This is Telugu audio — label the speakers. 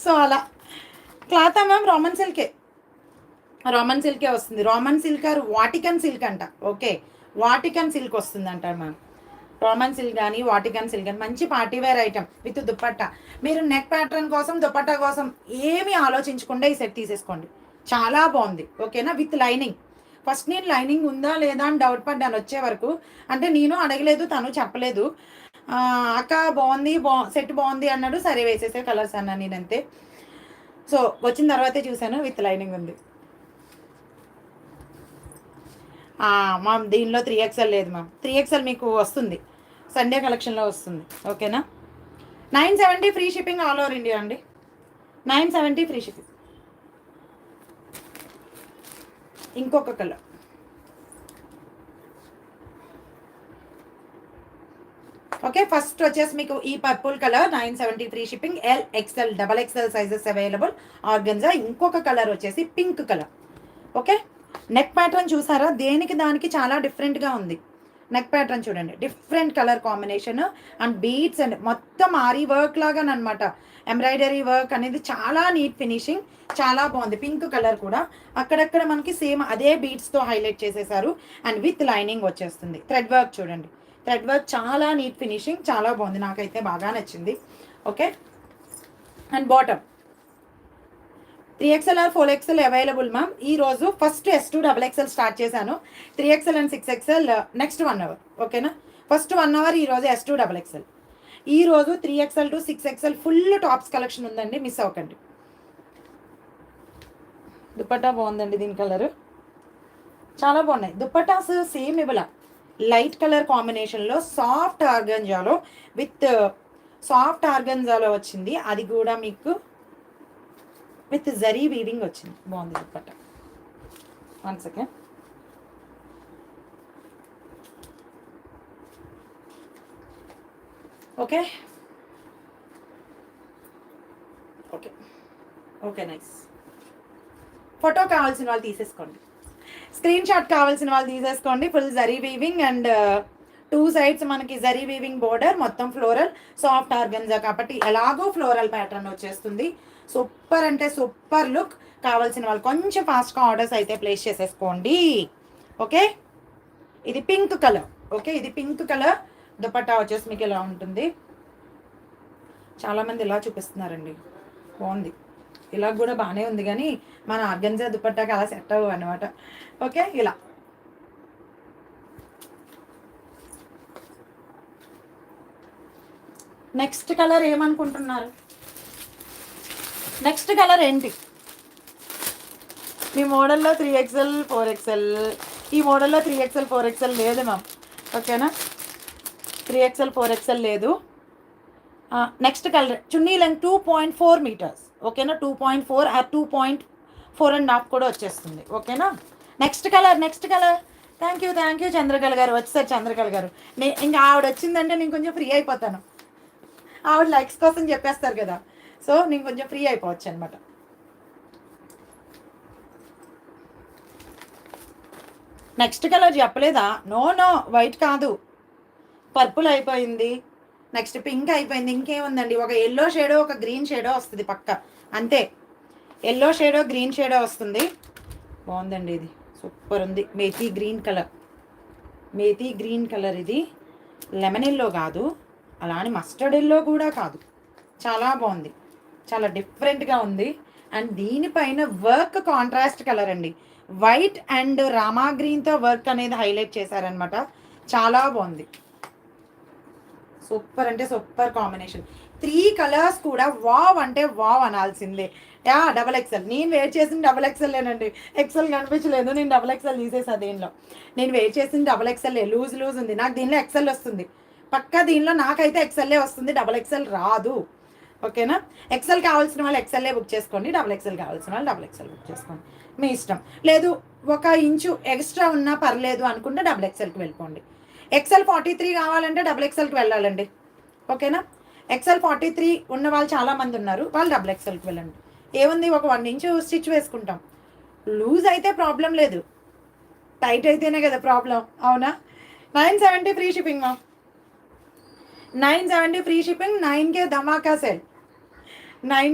Speaker 1: సో అలా క్లాత్ మ్యామ్ రామన్ సిల్కే వస్తుంది. Roman silk or Vatican silk అంట. ఓకే, వాటికన్ సిల్క్ వస్తుందంట మ్యామ్. రామన్ సిల్క్ కానీ వాటికన్ సిల్క్ కానీ మంచి పార్టీవేర్ ఐటమ్ విత్ దుపట్టా. మీరు నెక్ ప్యాటర్న్ కోసం దుపట్టా కోసం ఏమీ ఆలోచించకుండా ఈ సెట్ తీసేసుకోండి. చాలా బాగుంది. ఓకేనా, విత్ లైనింగ్. ఫస్ట్ నేను లైనింగ్ ఉందా లేదా అని డౌట్ పడ్డాను వచ్చే వరకు. అంటే నేను అడగలేదు, తను చెప్పలేదు. అక్క బాగుంది, సెట్ బాగుంది అన్నాడు. సరే వేసేసే కలర్స్ అన్నా నేను అంతే. సో వచ్చిన తర్వాతే చూశాను విత్ లైనింగ్ ఉంది. మ్యామ్ దీనిలో 3XL లేదు మ్యామ్. 3XL మీకు వస్తుంది, సండే కలెక్షన్లో వస్తుంది. ఓకేనా, 970 free shipping all over India అండి. 970 ఫ్రీ షిప్పింగ్. ఇంకొక కలర్ ఓకే. ఫస్ట్ వచ్చేసి మీకు ఈ purple colour 970 free shipping. XL XXL sizes available organza. ఇంకొక కలర్ వచ్చేసి pink colour. Okay, neck pattern చూసారా, దేనికి దానికి చాలా డిఫరెంట్గా ఉంది. నెక్ ప్యాటర్న్ చూడండి, different colour combination and beads and మొత్తం ఆరీ వర్క్ లాగానమాట. ఎంబ్రాయిడరీ వర్క్ అనేది చాలా నీట్ ఫినిషింగ్, చాలా బాగుంది. పింక్ కలర్ కూడా అక్కడక్కడ మనకి సేమ్ అదే బీడ్స్తో హైలైట్ చేసేసారు అండ్ విత్ లైనింగ్ వచ్చేస్తుంది. థ్రెడ్ వర్క్ చూడండి, థ్రెడ్ వర్క్ చాలా నీట్ ఫినిషింగ్, చాలా బాగుంది. నాకైతే బాగా నచ్చింది. Okay, and bottom 3XL or 4XL available ma'am. ఈ రోజు ఫస్ట్ S2 XXL స్టార్ట్ చేశాను. 3XL అండ్ 6XL నెక్స్ట్ 1 అవర్. ఓకేనా, ఫస్ట్ 1 అవర్ ఈ రోజు S2 XXL. ఈ రోజు 3XL to 6XL full tops collection ఉందండి, మిస్ అవ్వకండి. దుపట్టా బాగుందండి, దీని కలర్ చాలా బాగున్నాయి. దుపట్టాస్ సేమ్ ఇవ్వాల లైట్ కలర్ కాంబినేషన్లో సాఫ్ట్ ఆర్గంజాలో విత్ సాఫ్ట్ ఆర్గంజాలో వచ్చింది. అది కూడా మీకు విత్ జరీ వీవింగ్ వచ్చింది. బాగుంది dupatta. 1 second. Okay okay okay, nice. Photo కావాల్సిన వాళ్ళు తీసేసుకోండి, స్క్రీన్ షాట్ కావాల్సిన వాళ్ళు తీసేసుకోండి. Full zari weaving and 2 sides మనకి జరీ వీవింగ్ బోర్డర్, మొత్తం ఫ్లోరల్ సాఫ్ట్ ఆర్గన్జా కాబట్టి ఎలాగో ఫ్లోరల్ ప్యాటర్న్ వచ్చేస్తుంది. సూపర్ అంటే సూపర్ లుక్. కావాల్సిన వాళ్ళు కొంచెం ఫాస్ట్గా ఆర్డర్స్ అయితే ప్లేస్ చేసేసుకోండి. ఓకే, ఇది పింక్ కలర్. ఓకే, ఇది పింక్ కలర్. దుపట్టా వచ్చేసి మీకు ఇలా ఉంటుంది. చాలామంది ఇలా చూపిస్తున్నారండి, బాగుంది. ఇలా కూడా బాగానే ఉంది కానీ మన ఆర్గన్జా దుపట్టాకి అలా సెట్ అవ్వు అనమాట. ఓకే, ఇలా నెక్స్ట్ కలర్ ఏమనుకుంటున్నారు? నెక్స్ట్ కలర్ ఏంటి? మీ మోడల్లో 3XL 4XL, ఈ మోడల్లో 3XL 4XL లేదు మ్యామ్. ఓకేనా, 3XL 4XL లేదు. నెక్స్ట్ కలర్ చున్నీ లెంత్ 2.4 మీటర్స్. ఓకేనా, 2.4 ఆ 2.4.5 కూడా వచ్చేస్తుంది. ఓకేనా, next colour. Thank you Chandrakala గారు. వచ్చేసారు చంద్రకళ గారు. ఇంకా ఆవిడ వచ్చిందంటే నేను కొంచెం ఫ్రీ అయిపోతాను. ఆవిడ లైక్స్ కోసం చెప్పేస్తారు కదా, సో నేను కొంచెం ఫ్రీ అయిపోవచ్చు అనమాట. నెక్స్ట్ కలర్ చెప్పలేదా? నో వైట్ కాదు, పర్పుల్ అయిపోయింది. నెక్స్ట్ పింక్ అయిపోయింది. ఇంకేముందండి, ఒక ఎల్లో షేడో ఒక గ్రీన్ షేడో వస్తుంది పక్క, అంతే. ఎల్లో షేడో గ్రీన్ షేడో వస్తుంది. బాగుందండి, ఇది సూపర్ ఉంది. Methi green colour. ఇది లెమన్ ఎల్లో కాదు, అలానే మస్టర్డ్ ఎల్లో కూడా కాదు. చాలా బాగుంది, చాలా డిఫరెంట్గా ఉంది. అండ్ దీనిపైన వర్క్ కాంట్రాస్ట్ కలర్ అండి, వైట్ అండ్ రామా గ్రీన్తో వర్క్ అనేది హైలైట్ చేశారనమాట. చాలా బాగుంది, సూపర్ అంటే సూపర్ కాంబినేషన్. 3 కలర్స్ కూడా వావ్ అంటే వావ్ అనాల్సిందే. XXL నేను వెయిట్ చేసింది XXL లేనండి. XL కనిపించలేదు, నేను XXL తీసేసా. దీనిలో నేను వెయిట్ చేసింది XXL. లూజ్ ఉంది. నాకు దీనిలో XL వస్తుంది పక్కా. దీనిలో నాకైతే XL వస్తుంది, XXL రాదు. ఓకేనా, XL కావాల్సిన వాళ్ళు XL బుక్ చేసుకోండి, XXL కావాల్సిన వాళ్ళు XXL బుక్ చేసుకోండి, మీ ఇష్టం. లేదు 1 ఇంచు ఎక్స్ట్రా ఉన్నా పర్లేదు అనుకుంటే XXLకి వెళ్ళిపోండి. XL 43 కావాలంటే XXLకి వెళ్ళాలండి. ఓకేనా, XL 43 ఉన్న వాళ్ళు చాలామంది ఉన్నారు, వాళ్ళు XXLకి వెళ్ళండి. ఏముంది, ఒక 1 ఇంచు స్టిచ్ వేసుకుంటాం. లూజ్ అయితే ప్రాబ్లం లేదు, టైట్ అయితేనే కదా ప్రాబ్లం, అవునా? 970 ఫ్రీ షిప్పింగ్ మా. 970 ఫ్రీ షిప్పింగ్, 9K ధమాకా సేల్. 9